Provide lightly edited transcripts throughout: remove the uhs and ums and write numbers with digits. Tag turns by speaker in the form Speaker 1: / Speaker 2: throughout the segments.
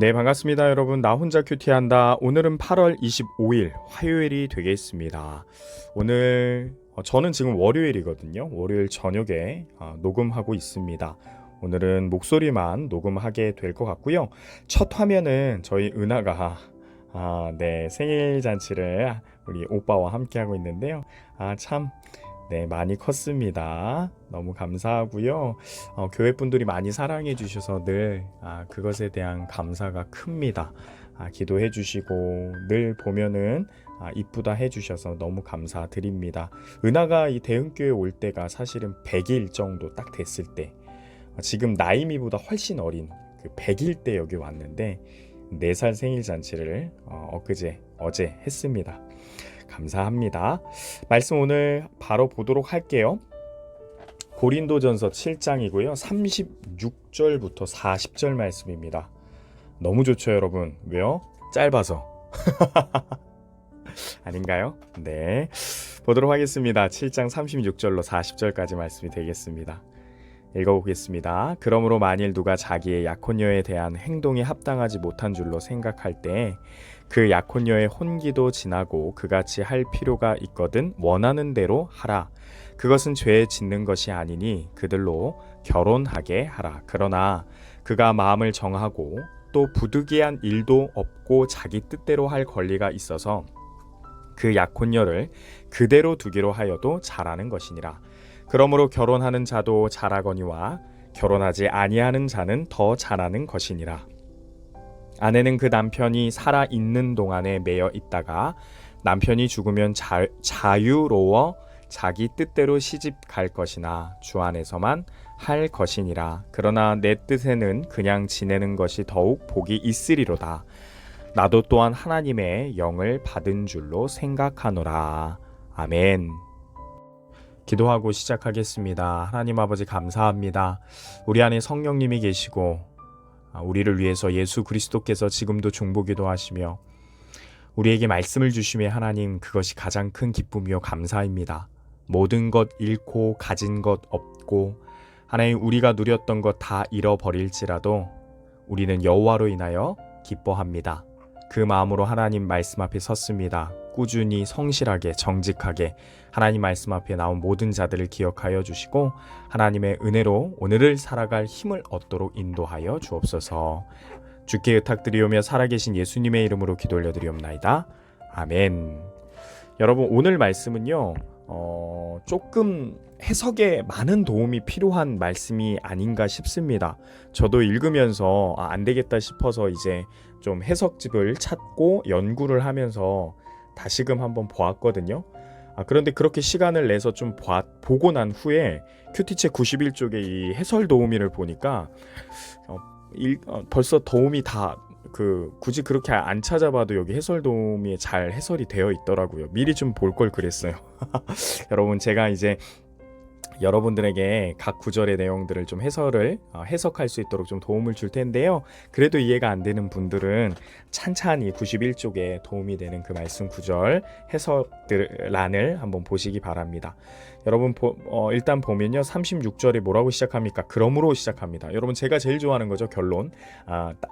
Speaker 1: 네, 반갑습니다, 여러분. 나 혼자 큐티한다. 오늘은 8월 25일 화요일이 되겠습니다. 오늘 저는 지금 월요일이거든요. 월요일 저녁에 녹음하고 있습니다. 오늘은 목소리만 녹음하게 될 것 같고요. 첫 화면은 저희 은하가 네, 생일 잔치를 우리 오빠와 함께 하고 있는데요. 참 네, 많이 컸습니다. 너무 감사하고요. 교회 분들이 많이 사랑해 주셔서 늘 그것에 대한 감사가 큽니다. 기도해 주시고 늘 보면은 이쁘다 해 주셔서 너무 감사드립니다. 은하가 이 대흥교회 올 때가 사실은 100일 정도 딱 됐을 때, 지금 나이미보다 훨씬 어린 그 100일 때 여기 왔는데 4살 생일 잔치를 어제 했습니다. 감사합니다. 말씀 오늘 바로 보도록 할게요. 고린도전서 7장이고요. 36절부터 40절 말씀입니다. 너무 좋죠, 여러분. 왜요? 짧아서. 아닌가요? 네. 보도록 하겠습니다. 7장 36절로 40절까지 말씀이 되겠습니다. 읽어보겠습니다. 그러므로 만일 누가 자기의 약혼녀에 대한 행동이 합당하지 못한 줄로 생각할 때 그 약혼녀의 혼기도 지나고 그같이 할 필요가 있거든 원하는 대로 하라. 그것은 죄에 짓는 것이 아니니 그들로 결혼하게 하라. 그러나 그가 마음을 정하고 또 부득이한 일도 없고 자기 뜻대로 할 권리가 있어서 그 약혼녀를 그대로 두기로 하여도 잘하는 것이니라. 그러므로 결혼하는 자도 잘하거니와 결혼하지 아니하는 자는 더 잘하는 것이니라. 아내는 그 남편이 살아 있는 동안에 매여 있다가 남편이 죽으면 자유로워 자기 뜻대로 시집 갈 것이나 주 안에서만 할 것이니라. 그러나 내 뜻에는 그냥 지내는 것이 더욱 복이 있으리로다. 나도 또한 하나님의 영을 받은 줄로 생각하노라. 아멘. 기도하고 시작하겠습니다. 하나님 아버지 감사합니다. 우리 안에 성령님이 계시고 우리를 위해서 예수 그리스도께서 지금도 중보기도 하시며 우리에게 말씀을 주심에 하나님, 그것이 가장 큰 기쁨이요 감사입니다. 모든 것 잃고 가진 것 없고 하나님, 우리가 누렸던 것 다 잃어버릴지라도 우리는 여호와로 인하여 기뻐합니다. 그 마음으로 하나님 말씀 앞에 섰습니다. 꾸준히 성실하게 정직하게 하나님 말씀 앞에 나온 모든 자들을 기억하여 주시고 하나님의 은혜로 오늘을 살아갈 힘을 얻도록 인도하여 주옵소서. 주께 의탁드리오며 살아계신 예수님의 이름으로 기도 올려드리옵나이다. 아멘. 여러분, 오늘 말씀은요 조금 해석에 많은 도움이 필요한 말씀이 아닌가 싶습니다. 저도 읽으면서 안 되겠다 싶어서 이제 좀 해석집을 찾고 연구를 하면서 다시금 한번 보았거든요. 그런데 그렇게 시간을 내서 좀 보고 난 후에 큐티책 91쪽에 이 해설 도우미를 보니까 벌써 도움이 다 굳이 그렇게 안 찾아봐도 여기 해설 도우미에 잘 해설이 되어 있더라고요. 미리 좀 볼 걸 그랬어요. 여러분, 제가 이제 여러분들에게 각 구절의 내용들을 좀 해석할 수 있도록 좀 도움을 줄 텐데요. 그래도 이해가 안 되는 분들은 찬찬히 91쪽에 도움이 되는 그 말씀 구절 해석란을 한번 보시기 바랍니다. 여러분, 일단 보면요, 36절에 뭐라고 시작합니까? 그러므로 시작합니다. 여러분, 제가 제일 좋아하는 거죠, 결론.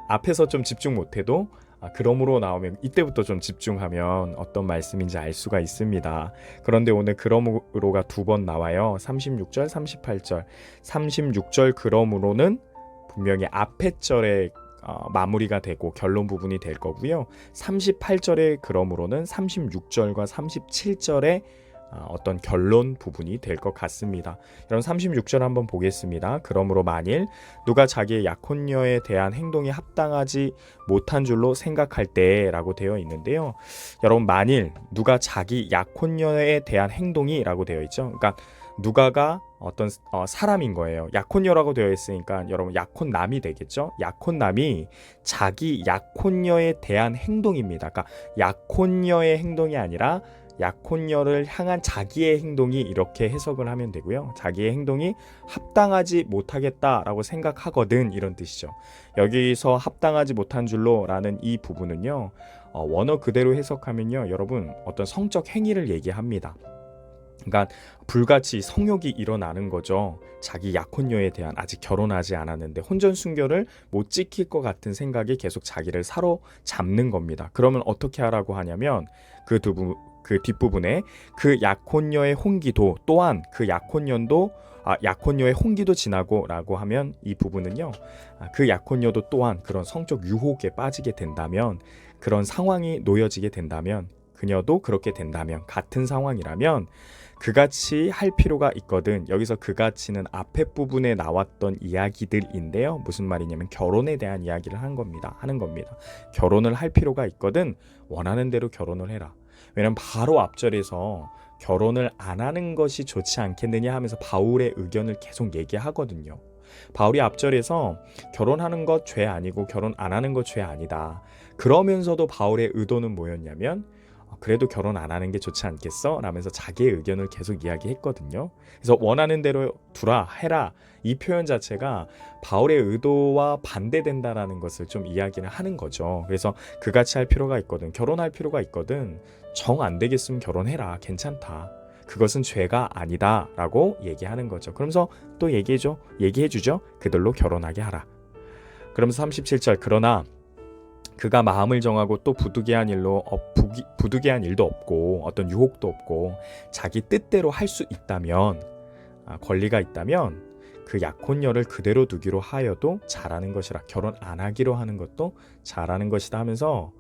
Speaker 1: 앞에서 좀 집중 못해도 그러므로 나오면 이때부터 좀 집중하면 어떤 말씀인지 알 수가 있습니다. 그런데 오늘 그러므로가 2번 나와요. 36절, 38절. 36절 그러므로는 분명히 앞에 절에 마무리가 되고 결론 부분이 될 거고요. 38절의 그러므로는 36절과 37절의 어떤 결론 부분이 될 것 같습니다. 여러분, 36절 한번 보겠습니다. 그러므로 만일 누가 자기의 약혼녀에 대한 행동이 합당하지 못한 줄로 생각할 때 라고 되어 있는데요. 여러분, 만일 누가 자기 약혼녀에 대한 행동이 라고 되어 있죠. 그러니까 누가가 어떤 사람인 거예요. 약혼녀라고 되어 있으니까 여러분, 약혼남이 되겠죠. 약혼남이 자기 약혼녀에 대한 행동입니다. 그러니까 약혼녀의 행동이 아니라 약혼녀를 향한 자기의 행동이, 이렇게 해석을 하면 되고요. 자기의 행동이 합당하지 못하겠다라고 생각하거든, 이런 뜻이죠. 여기서 합당하지 못한 줄로 라는 이 부분은요, 원어 그대로 해석하면요, 여러분, 어떤 성적 행위를 얘기합니다. 그러니까 불같이 성욕이 일어나는 거죠. 자기 약혼녀에 대한, 아직 결혼하지 않았는데 혼전순결을 못 지킬 것 같은 생각이 계속 자기를 사로잡는 겁니다. 그러면 어떻게 하라고 하냐면 그 뒷부분에 그 약혼녀의 홍기도 또한 그 약혼녀의 홍기도 지나고라고 하면, 이 부분은요, 그 약혼녀도 또한 그런 성적 유혹에 빠지게 된다면, 그런 상황이 놓여지게 된다면, 그녀도 그렇게 된다면, 같은 상황이라면 그같이 할 필요가 있거든. 여기서 그같이는 앞에 부분에 나왔던 이야기들인데요. 무슨 말이냐면 결혼에 대한 이야기를 하는 겁니다. 결혼을 할 필요가 있거든. 원하는 대로 결혼을 해라. 왜냐면 바로 앞절에서 결혼을 안 하는 것이 좋지 않겠느냐 하면서 바울의 의견을 계속 얘기하거든요. 바울이 앞절에서 결혼하는 것 죄 아니고 결혼 안 하는 것 죄 아니다. 그러면서도 바울의 의도는 뭐였냐면, 그래도 결혼 안 하는 게 좋지 않겠어? 라면서 자기의 의견을 계속 이야기했거든요. 그래서 원하는 대로 두라, 해라. 이 표현 자체가 바울의 의도와 반대된다라는 것을 좀 이야기를 하는 거죠. 그래서 그같이 할 필요가 있거든. 결혼할 필요가 있거든. 정 안 되겠으면 결혼해라. 괜찮다. 그것은 죄가 아니다. 라고 얘기하는 거죠. 그러면서 또 얘기해주죠. 그들로 결혼하게 하라. 그러면서 37절, 그러나 그가 마음을 정하고 또 부득이한 일도 없고 어떤 유혹도 없고 자기 뜻대로 할 수 있다면, 권리가 있다면 그 약혼녀를 그대로 두기로 하여도 잘하는 것이라. 결혼 안 하기로 하는 것도 잘하는 것이다 하면서,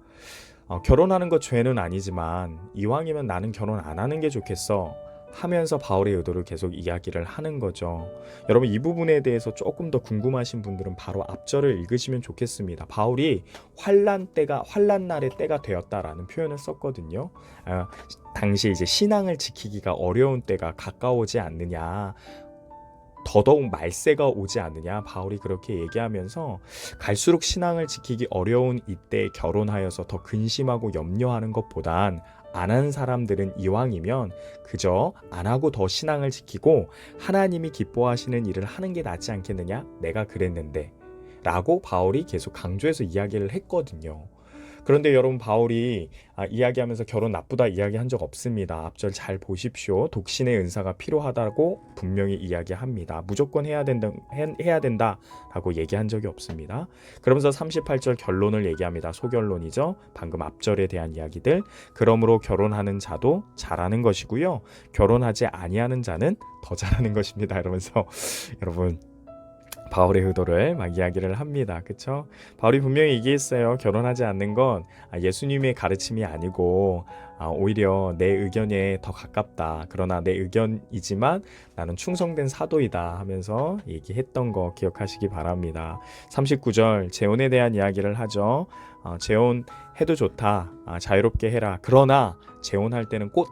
Speaker 1: 결혼하는 것 죄는 아니지만 이왕이면 나는 결혼 안 하는 게 좋겠어 하면서 바울의 의도를 계속 이야기를 하는 거죠. 여러분, 이 부분에 대해서 조금 더 궁금하신 분들은 바로 앞절을 읽으시면 좋겠습니다. 바울이 환난 날의 때가 되었다라는 표현을 썼거든요. 당시 이제 신앙을 지키기가 어려운 때가 가까워지 않느냐, 더더욱 말세가 오지 않느냐, 바울이 그렇게 얘기하면서 갈수록 신앙을 지키기 어려운 이때 결혼하여서 더 근심하고 염려하는 것보단 안 한 사람들은 이왕이면 그저 안 하고 더 신앙을 지키고 하나님이 기뻐하시는 일을 하는 게 낫지 않겠느냐, 내가 그랬는데 라고 바울이 계속 강조해서 이야기를 했거든요. 그런데 여러분, 바울이 이야기하면서 결혼 나쁘다 이야기한 적 없습니다. 앞절 잘 보십시오. 독신의 은사가 필요하다고 분명히 이야기합니다. 무조건 해야 된다라고 얘기한 적이 없습니다. 그러면서 38절 결론을 얘기합니다. 소결론이죠. 방금 앞절에 대한 이야기들. 그러므로 결혼하는 자도 잘하는 것이고요. 결혼하지 아니하는 자는 더 잘하는 것입니다. 이러면서 여러분, 바울의 의도를 막 이야기를 합니다. 그렇죠? 바울이 분명히 얘기했어요. 결혼하지 않는 건 예수님의 가르침이 아니고 오히려 내 의견에 더 가깝다. 그러나 내 의견이지만 나는 충성된 사도이다 하면서 얘기했던 거 기억하시기 바랍니다. 39절 재혼에 대한 이야기를 하죠. 재혼해도 좋다. 자유롭게 해라. 그러나 재혼할 때는 꼭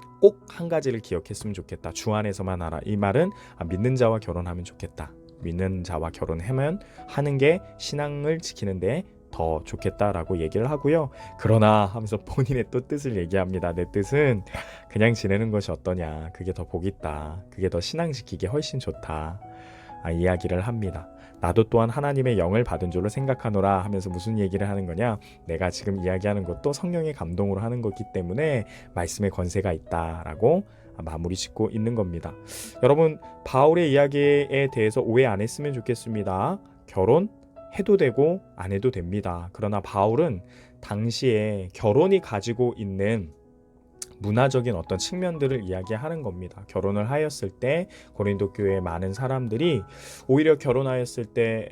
Speaker 1: 한 가지를 기억했으면 좋겠다. 주 안에서만 하라. 이 말은 믿는 자와 결혼하면 좋겠다. 믿는 자와 결혼하면 하는 게 신앙을 지키는데 더 좋겠다라고 얘기를 하고요. 그러나 하면서 본인의 또 뜻을 얘기합니다. 내 뜻은 그냥 지내는 것이 어떠냐. 그게 더 복 있다. 그게 더 신앙 지키기 훨씬 좋다. 이야기를 합니다. 나도 또한 하나님의 영을 받은 줄로 생각하노라 하면서 무슨 얘기를 하는 거냐. 내가 지금 이야기하는 것도 성령의 감동으로 하는 거기 때문에 말씀의 권세가 있다라고 마무리 짓고 있는 겁니다. 여러분, 바울의 이야기에 대해서 오해 안 했으면 좋겠습니다. 결혼 해도 되고 안 해도 됩니다. 그러나 바울은 당시에 결혼이 가지고 있는 문화적인 어떤 측면들을 이야기하는 겁니다. 결혼을 하였을 때 고린도 교회의 많은 사람들이 오히려 결혼하였을 때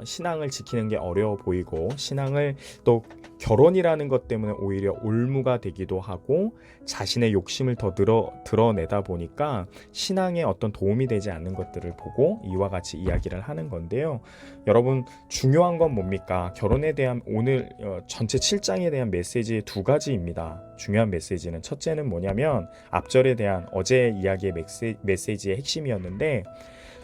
Speaker 1: 신앙을 지키는 게 어려워 보이고, 신앙을 또 결혼이라는 것 때문에 오히려 올무가 되기도 하고 자신의 욕심을 더 드러내다 보니까 신앙에 어떤 도움이 되지 않는 것들을 보고 이와 같이 이야기를 하는 건데요. 여러분, 중요한 건 뭡니까? 결혼에 대한 오늘 전체 7장에 대한 메시지 두 가지입니다. 중요한 메시지는, 첫째는 뭐냐면 앞절에 대한 어제 이야기의 메시지의 핵심이었는데,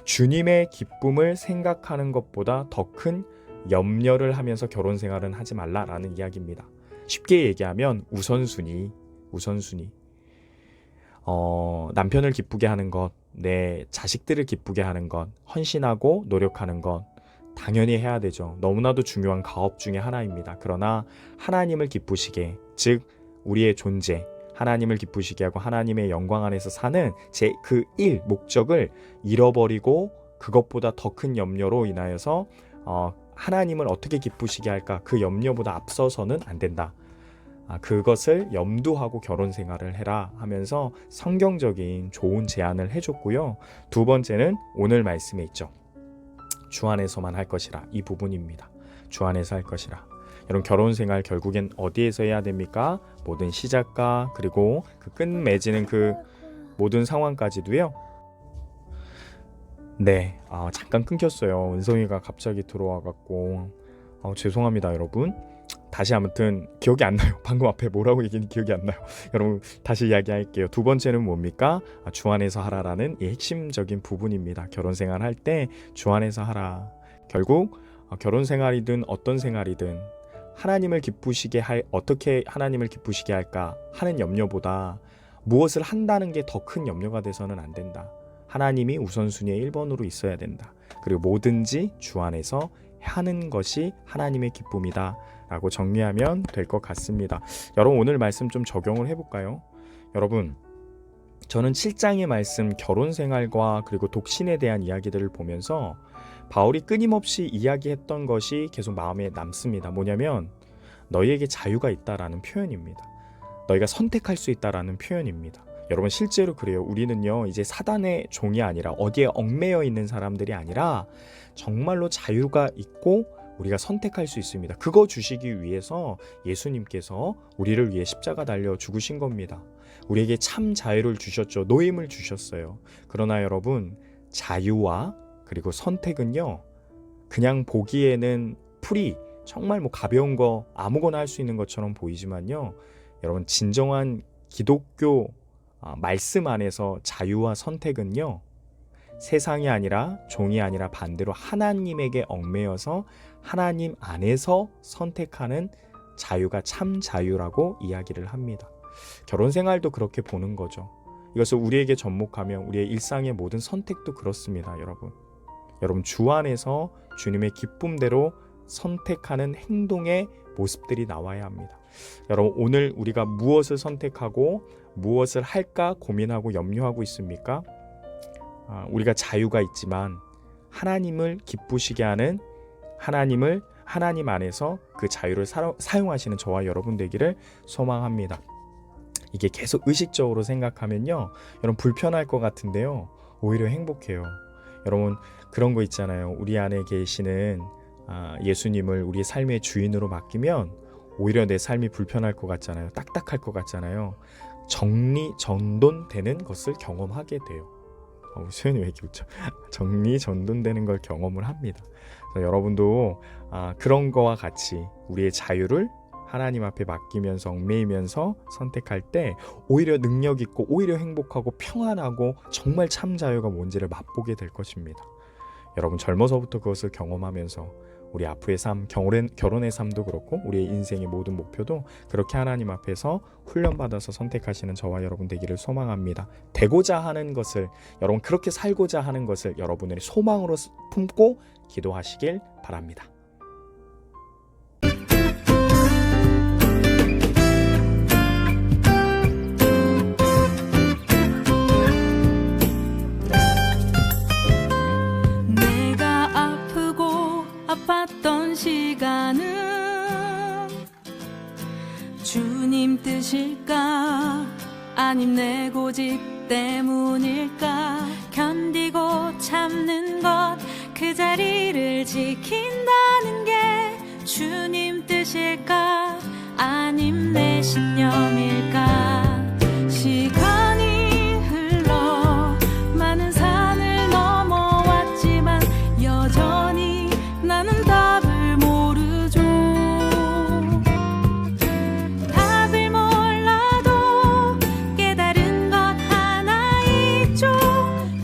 Speaker 1: 주님의 기쁨을 생각하는 것보다 더 큰 염려를 하면서 결혼 생활은 하지 말라라는 이야기입니다. 쉽게 얘기하면 우선순위. 남편을 기쁘게 하는 것, 내 자식들을 기쁘게 하는 것, 헌신하고 노력하는 것 당연히 해야 되죠. 너무나도 중요한 가업 중에 하나입니다. 그러나 하나님을 기쁘시게, 즉 우리의 존재, 하나님을 기쁘시게 하고 하나님의 영광 안에서 사는 제 그 일, 목적을 잃어버리고 그것보다 더 큰 염려로 인하여서 하나님을 어떻게 기쁘시게 할까, 그 염려보다 앞서서는 안 된다. 그것을 염두하고 결혼 생활을 해라 하면서 성경적인 좋은 제안을 해줬고요. 두 번째는 오늘 말씀에 있죠. 주 안에서만 할 것이라, 이 부분입니다. 주 안에서 할 것이라. 여러분, 결혼 생활 결국엔 어디에서 해야 됩니까? 모든 시작과 그리고 그 끝맺이는 그 모든 상황까지도요. 네, 잠깐 끊겼어요. 은성이가 갑자기 들어와갖고 죄송합니다, 여러분. 다시 아무튼 기억이 안 나요. 방금 앞에 뭐라고 얘기했는지 기억이 안 나요. 여러분, 다시 이야기할게요. 두 번째는 뭡니까? 주 안에서 하라라는 이 핵심적인 부분입니다. 결혼 생활 할 때 주 안에서 하라. 결국 결혼 생활이든 어떤 생활이든 하나님을 기쁘시게 어떻게 하나님을 기쁘시게 할까 하는 염려보다 무엇을 한다는 게 더 큰 염려가 돼서는 안 된다. 하나님이 우선순위의 1번으로 있어야 된다. 그리고 뭐든지 주 안에서 하는 것이 하나님의 기쁨이다 라고 정리하면 될 것 같습니다. 여러분, 오늘 말씀 좀 적용을 해볼까요? 여러분, 저는 7장의 말씀, 결혼 생활과 그리고 독신에 대한 이야기들을 보면서 바울이 끊임없이 이야기했던 것이 계속 마음에 남습니다. 뭐냐면 너희에게 자유가 있다라는 표현입니다. 너희가 선택할 수 있다라는 표현입니다. 여러분, 실제로 그래요. 우리는요, 이제 사단의 종이 아니라 어디에 얽매여 있는 사람들이 아니라 정말로 자유가 있고 우리가 선택할 수 있습니다. 그거 주시기 위해서 예수님께서 우리를 위해 십자가 달려 죽으신 겁니다. 우리에게 참 자유를 주셨죠. 노임을 주셨어요. 그러나 여러분, 자유와 그리고 선택은요, 그냥 보기에는 정말 가벼운 거 아무거나 할 수 있는 것처럼 보이지만요, 여러분, 진정한 기독교 말씀 안에서 자유와 선택은요, 세상이 아니라 종이 아니라 반대로 하나님에게 얽매여서 하나님 안에서 선택하는 자유가 참 자유라고 이야기를 합니다. 결혼 생활도 그렇게 보는 거죠. 이것을 우리에게 접목하면 우리의 일상의 모든 선택도 그렇습니다. 여러분, 주 안에서 주님의 기쁨대로 선택하는 행동의 모습들이 나와야 합니다. 여러분, 오늘 우리가 무엇을 선택하고 무엇을 할까 고민하고 염려하고 있습니까? 우리가 자유가 있지만 하나님을 기쁘시게 하는 하나님 안에서 그 자유를 사용하시는 저와 여러분 되기를 소망합니다. 이게 계속 의식적으로 생각하면요, 여러분, 불편할 것 같은데요, 오히려 행복해요. 여러분, 그런 거 있잖아요. 우리 안에 계시는 예수님을 우리의 삶의 주인으로 맡기면 오히려 내 삶이 불편할 것 같잖아요. 딱딱할 것 같잖아요. 정리전돈되는 것을 경험하게 돼요. 수현이 왜 이렇게 웃죠? 정리전돈되는 걸 경험을 합니다. 그래서 여러분도 그런 거와 같이 우리의 자유를 하나님 앞에 맡기면서 얽매이면서 선택할 때 오히려 능력 있고 오히려 행복하고 평안하고 정말 참 자유가 뭔지를 맛보게 될 것입니다. 여러분, 젊어서부터 그것을 경험하면서 우리 앞으로의 삶, 결혼의 삶도 그렇고 우리의 인생의 모든 목표도 그렇게 하나님 앞에서 훈련받아서 선택하시는 저와 여러분 되기를 소망합니다. 되고자 하는 것을, 여러분, 그렇게 살고자 하는 것을 여러분의 소망으로 품고 기도하시길 바랍니다.
Speaker 2: 아팠던 시간은 주님 뜻일까? 아님 내 고집 때문일까? 견디고 참는 것, 그 자리를 지킨다는 게 주님 뜻일까? 아님 내 신념일까? 시간이 흘러 많은 산을 넘어왔지만 여전히 나는 답을 모르죠. 답을 몰라도 깨달은 것 하나 있죠.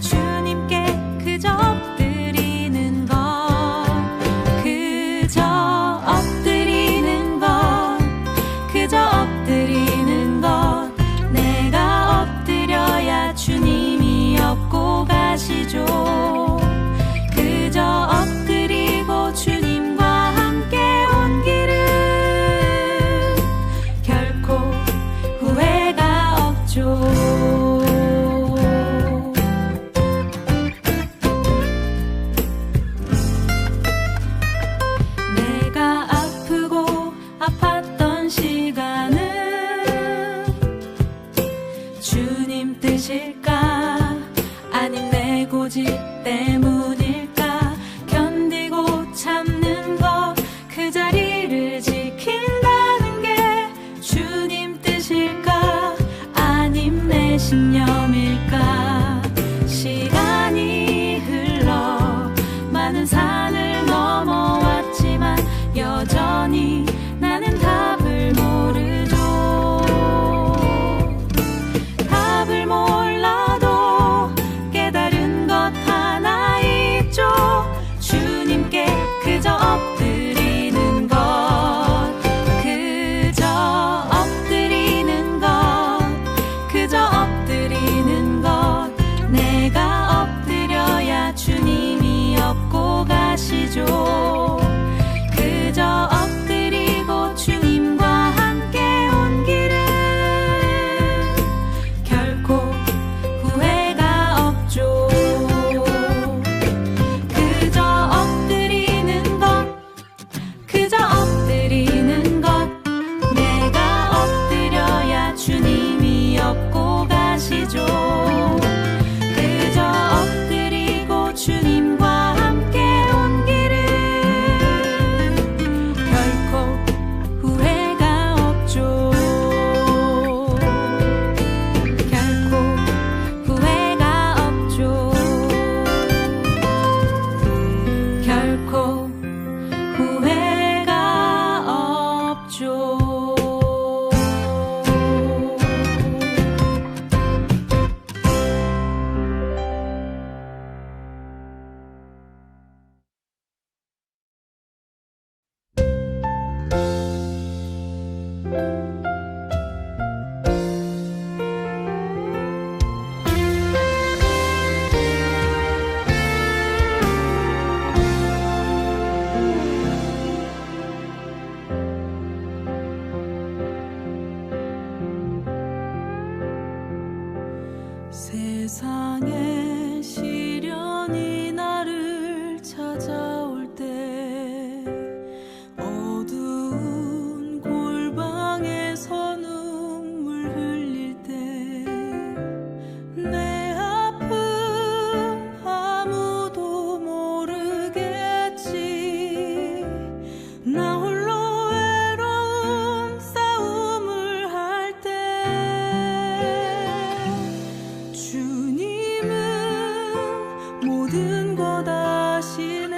Speaker 2: 주님께 그저 엎드리는 것, 그저 엎드리는 것, 그저 엎드리는 것. 때문일까? 견디고 참는 것, 그 자리를 지킨다는 게 주님 뜻일까? 아님 내 신념일까? 시간이 흘러 많은 산을 넘어왔지만 여전히 나는 답을 모르죠. 답을 몰라도 깨달은 것 하나 있죠. 주님께 그저 엎드리는 것, 그저 엎드리는 것, 그저 엎드리는 것. 내가 엎드려야 주님이 업고 가시죠. 그저 엎드리고 주님과 함께 온 길은 결코 후회가 없죠. 그저 엎드리는 것, 그저 엎드리는 것. 내가 엎드려야 주님이 업고 가시죠. 그저 엎드리고 주님과 함께 온 길은 결코 후회가 없죠. 결코 후회가 없죠. 결코 후회가 없죠. 세상에 시련이 나를 찾아올 때 어두운 골방에서 눈물 흘릴 때 내 아픔 아무도 모르겠지. 나 홀로 외로운 싸움을 할 때 주님은 모든 것 아시네.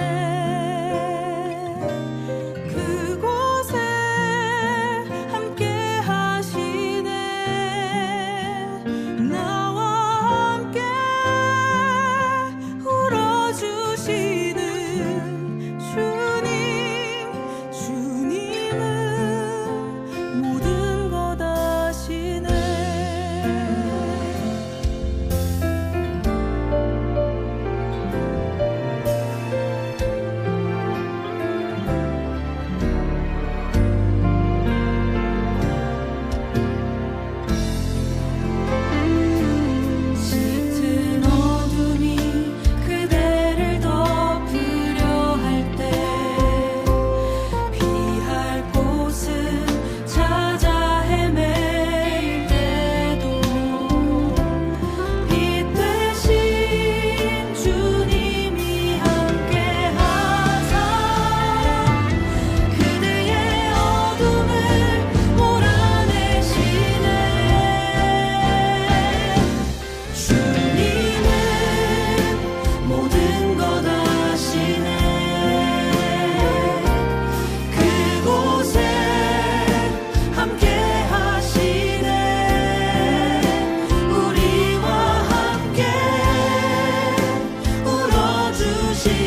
Speaker 2: 그곳에 함께 하시네. 나와 함께 울어주시는 주님. 주님은 모든 것 아시네. 짙은 어둠이 그대를 덮으려 할 때 피할 곳은 찾아 헤매일 때도 빛 되신 주님이 함께 하사 그대의 어둠을 몰아내시네. 주님은 모든 것 아시네. 그곳에 함께 하시네. 우리와 함께 울어주시네.